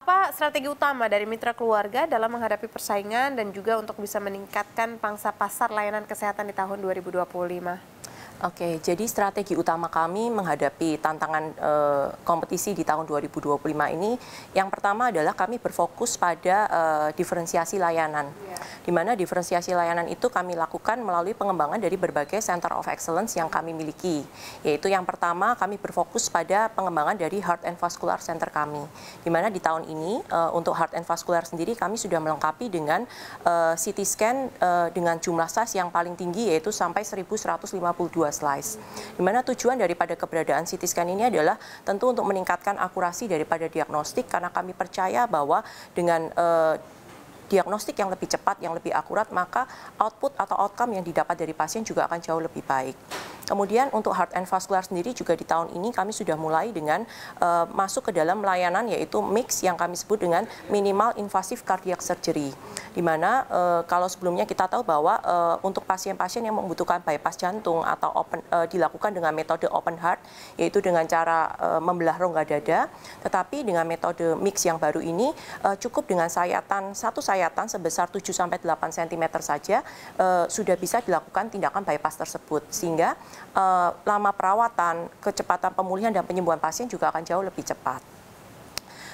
Apa strategi utama dari mitra keluarga dalam menghadapi persaingan dan juga untuk bisa meningkatkan pangsa pasar layanan kesehatan di tahun 2025? Oke, jadi strategi utama kami menghadapi tantangan kompetisi di tahun 2025 ini, yang pertama adalah kami berfokus pada diferensiasi layanan. Di mana diferensiasi layanan itu kami lakukan melalui pengembangan dari berbagai Center of Excellence yang kami miliki. Yaitu yang pertama, kami berfokus pada pengembangan dari Heart and Vascular Center kami. Di mana di tahun ini, untuk Heart and Vascular sendiri kami sudah melengkapi dengan CT scan dengan jumlah size yang paling tinggi, yaitu sampai 1152 slice. Di mana tujuan daripada keberadaan CT scan ini adalah tentu untuk meningkatkan akurasi daripada diagnostik, karena kami percaya bahwa dengan diagnostik yang lebih cepat, yang lebih akurat, maka output atau outcome yang didapat dari pasien juga akan jauh lebih baik. Kemudian untuk Heart and Vascular sendiri juga di tahun ini kami sudah mulai dengan masuk ke dalam layanan, yaitu mix yang kami sebut dengan minimal invasive cardiac surgery. Di mana kalau sebelumnya kita tahu bahwa untuk pasien-pasien yang membutuhkan bypass jantung atau dilakukan dengan metode open heart, yaitu dengan cara membelah rongga dada, tetapi dengan metode mix yang baru ini cukup dengan satu sayatan sebesar 7-8 cm saja sudah bisa dilakukan tindakan bypass tersebut, sehingga lama perawatan, kecepatan pemulihan dan penyembuhan pasien juga akan jauh lebih cepat.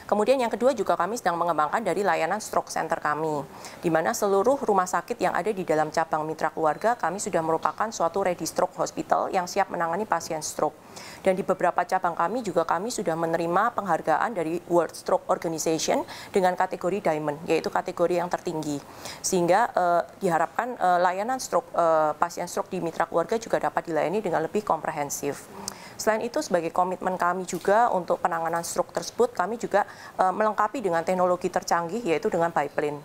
Kemudian yang kedua juga kami sedang mengembangkan dari layanan stroke center kami, di mana seluruh rumah sakit yang ada di dalam cabang mitra keluarga kami sudah merupakan suatu ready stroke hospital yang siap menangani pasien stroke. Dan di beberapa cabang kami juga kami sudah menerima penghargaan dari World Stroke Organization dengan kategori Diamond, yaitu kategori yang tertinggi. Sehingga diharapkan layanan stroke, pasien stroke di mitra keluarga juga dapat dilayani dengan lebih komprehensif. Selain itu, sebagai komitmen kami juga untuk penanganan stroke tersebut, kami juga melengkapi dengan teknologi tercanggih, yaitu dengan biplane.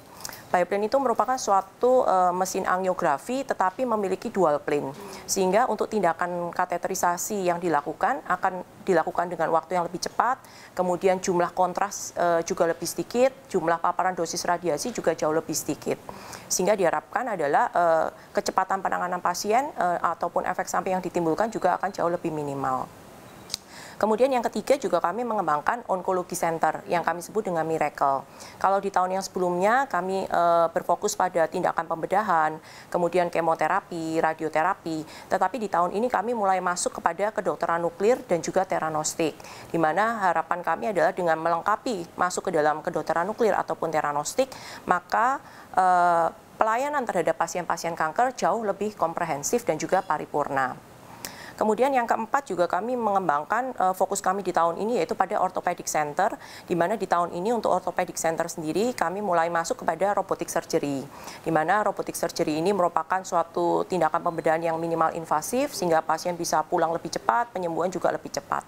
Biplane itu merupakan suatu mesin angiografi tetapi memiliki dual plane, sehingga untuk tindakan kateterisasi yang dilakukan akan dilakukan dengan waktu yang lebih cepat, kemudian jumlah kontras juga lebih sedikit, jumlah paparan dosis radiasi juga jauh lebih sedikit. Sehingga diharapkan adalah kecepatan penanganan pasien ataupun efek samping yang ditimbulkan juga akan jauh lebih minimal. Kemudian yang ketiga juga kami mengembangkan onkologi center yang kami sebut dengan Miracle. Kalau di tahun yang sebelumnya kami berfokus pada tindakan pembedahan, kemudian kemoterapi, radioterapi, tetapi di tahun ini kami mulai masuk kepada kedokteran nuklir dan juga teranostik, di mana harapan kami adalah dengan melengkapi masuk ke dalam kedokteran nuklir ataupun teranostik, maka pelayanan terhadap pasien-pasien kanker jauh lebih komprehensif dan juga paripurna. Kemudian yang keempat juga kami mengembangkan fokus kami di tahun ini yaitu pada orthopedic center, di mana di tahun ini untuk orthopedic center sendiri kami mulai masuk kepada robotic surgery, di mana robotic surgery ini merupakan suatu tindakan pembedahan yang minimal invasif sehingga pasien bisa pulang lebih cepat, penyembuhan juga lebih cepat.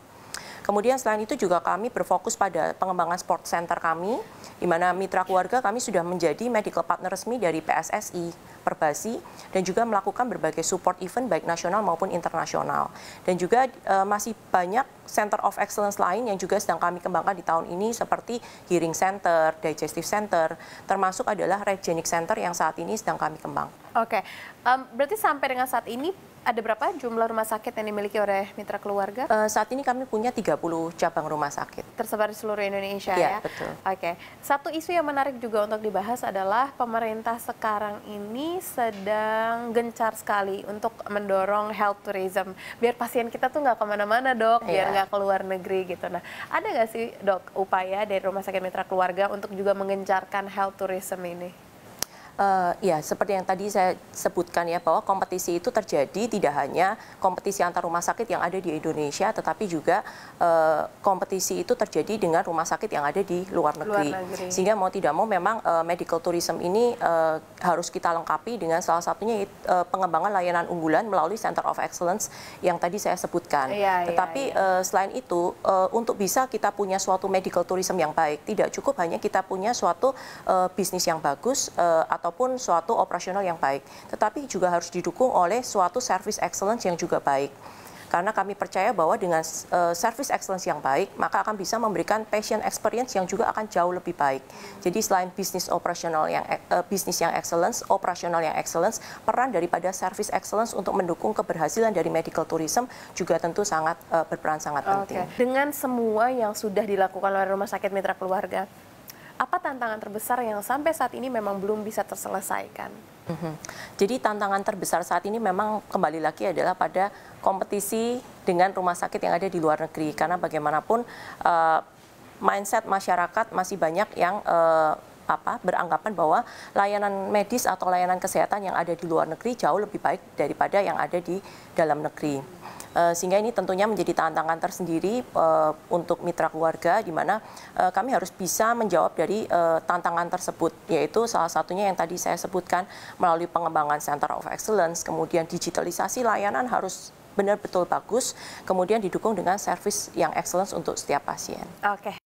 Kemudian selain itu juga kami berfokus pada pengembangan sport center kami, di mana mitra keluarga kami sudah menjadi medical partner resmi dari PSSI, Perbasi, dan juga melakukan berbagai support event baik nasional maupun internasional. Dan juga masih banyak Center of Excellence lain yang juga sedang kami kembangkan di tahun ini seperti Hearing Center, Digestive Center, termasuk adalah Regenic Center yang saat ini sedang kami kembangkan. Oke, berarti sampai dengan saat ini ada berapa jumlah rumah sakit yang dimiliki oleh mitra keluarga? Saat ini kami punya 30 cabang rumah sakit. Tersebar di seluruh Indonesia ya? Ya, betul. Oke. Satu isu yang menarik juga untuk dibahas adalah pemerintah sekarang ini sedang gencar sekali untuk mendorong health tourism. Biar pasien kita tuh nggak kemana-mana dok, biar nggak ke luar negeri gitu. Nah, ada nggak sih dok upaya dari rumah sakit mitra keluarga untuk juga mengencarkan health tourism ini? Ya, seperti yang tadi saya sebutkan ya, bahwa kompetisi itu terjadi tidak hanya kompetisi antar rumah sakit yang ada di Indonesia, tetapi juga kompetisi itu terjadi dengan rumah sakit yang ada di luar negeri. Sehingga mau tidak mau memang medical tourism ini harus kita lengkapi dengan salah satunya pengembangan layanan unggulan melalui Center of Excellence yang tadi saya sebutkan. Tetapi selain itu, untuk bisa kita punya suatu medical tourism yang baik, tidak cukup hanya kita punya suatu bisnis yang bagus ataupun suatu operasional yang baik, tetapi juga harus didukung oleh suatu service excellence yang juga baik. Karena kami percaya bahwa dengan service excellence yang baik, maka akan bisa memberikan patient experience yang juga akan jauh lebih baik. Jadi selain bisnis operasional yang excellence, operasional yang excellence, peran daripada service excellence untuk mendukung keberhasilan dari medical tourism juga tentu sangat berperan sangat penting. Dengan semua yang sudah dilakukan oleh rumah sakit mitra keluarga, apa tantangan terbesar yang sampai saat ini memang belum bisa terselesaikan? Jadi tantangan terbesar saat ini memang kembali lagi adalah pada kompetisi dengan rumah sakit yang ada di luar negeri. Karena bagaimanapun mindset masyarakat masih banyak yang beranggapan bahwa layanan medis atau layanan kesehatan yang ada di luar negeri jauh lebih baik daripada yang ada di dalam negeri. Sehingga ini tentunya menjadi tantangan tersendiri untuk mitra keluarga, di mana kami harus bisa menjawab dari tantangan tersebut, yaitu salah satunya yang tadi saya sebutkan melalui pengembangan Center of Excellence, kemudian digitalisasi layanan harus benar-betul bagus, kemudian didukung dengan service yang excellence untuk setiap pasien. Oke,